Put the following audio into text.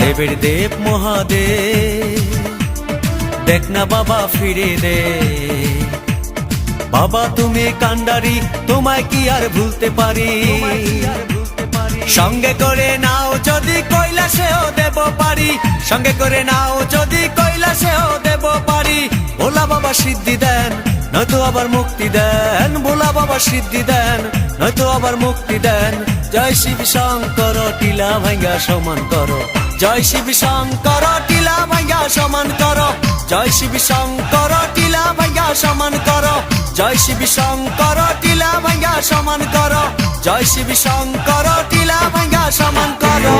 দেবের দেব মহাদেব, দেখ না বাবা ফিরে দে। বাবা তুমি কান্ডারি, তোমায় কি আর ভুলতে পারি। সঙ্গে করে নাও যদি কৈলাসেও দেব পারি, সঙ্গে করে নাও যদি কৈলাসেও দেব পারি। ভোলা বাবা সিদ্ধি দেন, নয়তো আবার মুক্তি দেন। ভোলা বাবা সিদ্ধি দেন, নয়তো আবার মুক্তি দেন। জয় শিব শঙ্কর, টিলা ভাঙ্গা সমান করো। জয় শিব শঙ্কর, টিলা ভাঙ্গা সমান করো। জয় শিব শঙ্কর, টিলা ভাঙ্গা সমান করো। জয় শিব শঙ্কর, টিলা ভাঙ্গা সমান করো। জয় শিব শঙ্কর, টিলা ভাঙ্গা সমান করো।